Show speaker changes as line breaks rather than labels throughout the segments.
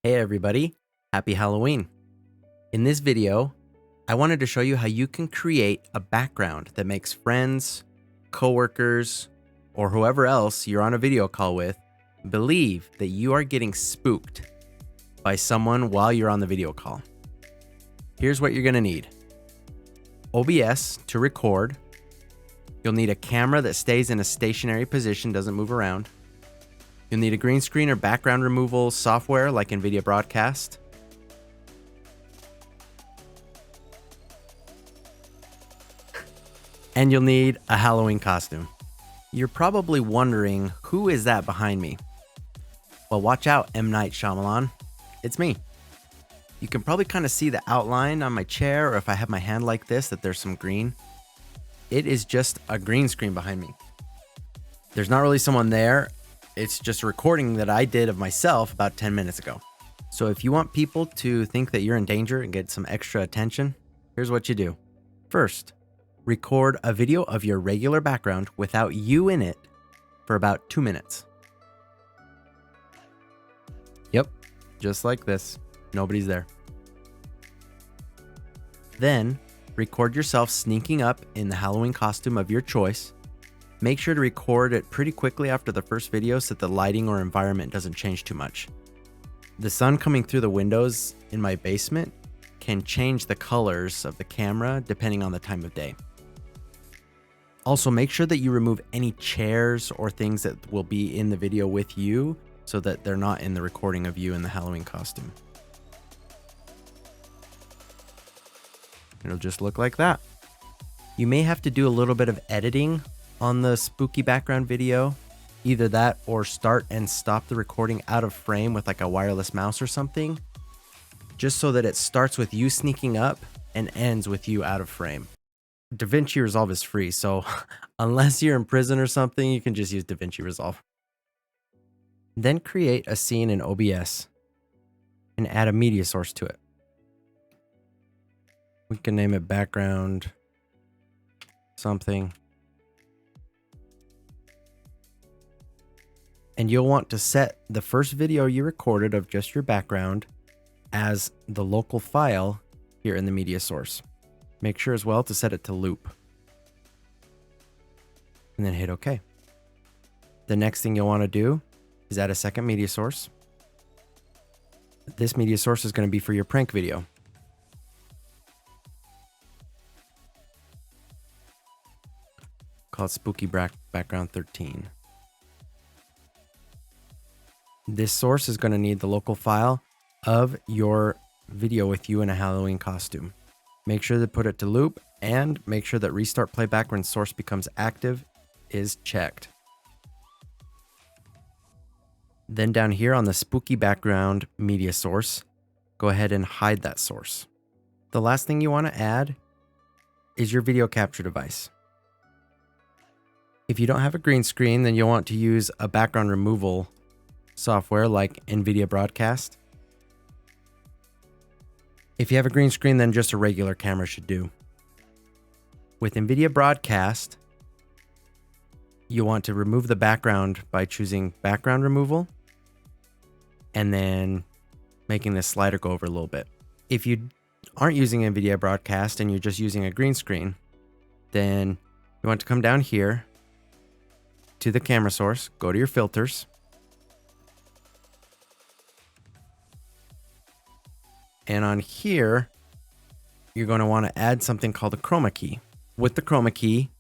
Hey everybody, happy Halloween. In this video, I wanted to show you how you can create a background that makes friends, coworkers, or whoever else you're on a video call with believe that you are getting spooked by someone while you're on the video call. Here's what you're gonna need. OBS to record. You'll need a camera that stays in a stationary position, doesn't move around. You'll need a green screen or background removal software like NVIDIA Broadcast. And you'll need a Halloween costume. You're probably wondering, who is that behind me? Well, watch out, M. Night Shyamalan. It's me. You can probably kind of see the outline on my chair, or if I have my hand like this, that there's some green. It is just a green screen behind me. There's not really someone there. It's just a recording that I did of myself about 10 minutes ago. So if you want people to think that you're in danger and get some extra attention, here's what you do. First, record a video of your regular background without you in it for about 2 minutes. Yep, just like this. Nobody's there. Then, record yourself sneaking up in the Halloween costume of your choice. Make sure to record it pretty quickly after the first video so that the lighting or environment doesn't change too much. The sun coming through the windows in my basement can change the colors of the camera depending on the time of day. Also, make sure that you remove any chairs or things that will be in the video with you so that they're not in the recording of you in the Halloween costume. It'll just look like that. You may have to do a little bit of editing on the spooky background video, either that or start and stop the recording out of frame with like a wireless mouse or something, just so that it starts with you sneaking up and ends with you out of frame. DaVinci Resolve is free, so unless you're in prison or something, you can just use DaVinci Resolve. Then create a scene in OBS and add a media source to it. We can name it background something. And you'll want to set the first video you recorded of just your background as the local file here in the media source. Make sure as well to set it to loop. And then hit OK. The next thing you'll want to do is add a second media source. This media source is going to be for your prank video. Called Spooky Background 13. This source is going to need the local file of your video with you in a Halloween costume. Make sure to put it to loop and make sure that restart playback when source becomes active is checked. Then down here on the spooky background media source, go ahead and hide that source. The last thing you want to add is your video capture device. If you don't have a green screen, then you'll want to use a background removal software like NVIDIA Broadcast. If you have a green screen, then just a regular camera should do. With NVIDIA Broadcast, you want to remove the background by choosing background removal and then making this slider go over a little bit. If you aren't using NVIDIA Broadcast and you're just using a green screen, then you want to come down here to the camera source, go to your filters, and on here, you're going to want to add something called a chroma key. With the chroma key,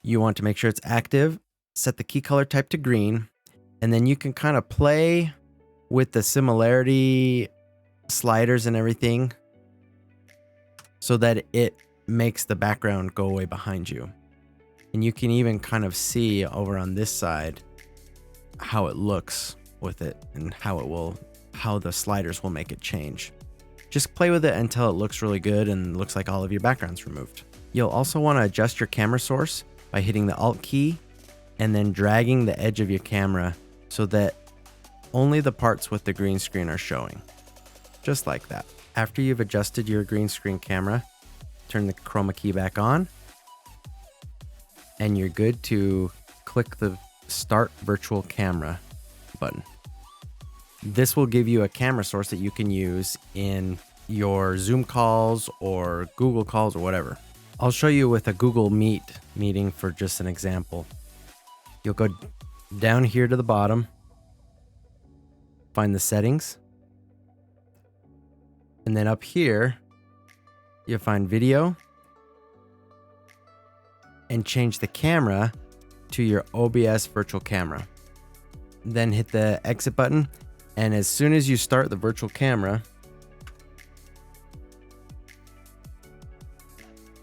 you want to make sure it's active, set the key color type to green, and then you can kind of play with the similarity sliders and everything so that it makes the background go away behind you. And you can even kind of see over on this side how it looks with it and how the sliders will make it change. Just play with it until it looks really good and looks like all of your background's removed. You'll also want to adjust your camera source by hitting the Alt key and then dragging the edge of your camera so that only the parts with the green screen are showing. Just like that. After you've adjusted your green screen camera, turn the chroma key back on, and you're good to click the Start Virtual Camera button. This will give you a camera source that you can use in your Zoom calls or Google calls or whatever. I'll show you with a Google Meet meeting for just an example. You'll go down here to the bottom, find the settings, and then up here, you'll find video and change the camera to your OBS virtual camera. Then hit the exit button, and as soon as you start the virtual camera,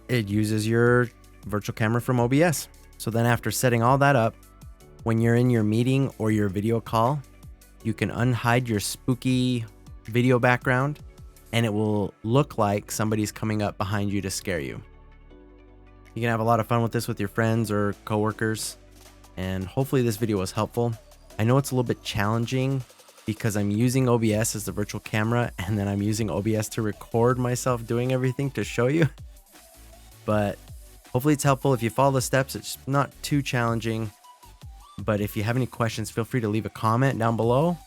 it uses your virtual camera from OBS. So then after setting all that up, when you're in your meeting or your video call, you can unhide your spooky video background and it will look like somebody's coming up behind you to scare you. You can have a lot of fun with this with your friends or coworkers, and hopefully this video was helpful. I know it's a little bit challenging because I'm using OBS as the virtual camera and then I'm using OBS to record myself doing everything to show you. But hopefully it's helpful. If you follow the steps, it's not too challenging. But if you have any questions, feel free to leave a comment down below.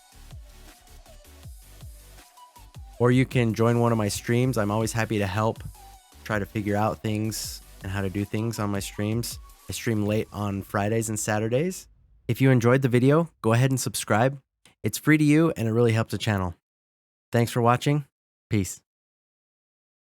Or you can join one of my streams. I'm always happy to help try to figure out things and how to do things on my streams. I stream late on Fridays and Saturdays. If you enjoyed the video, go ahead and subscribe. It's free to you and it really helps the channel. Thanks for watching. Peace.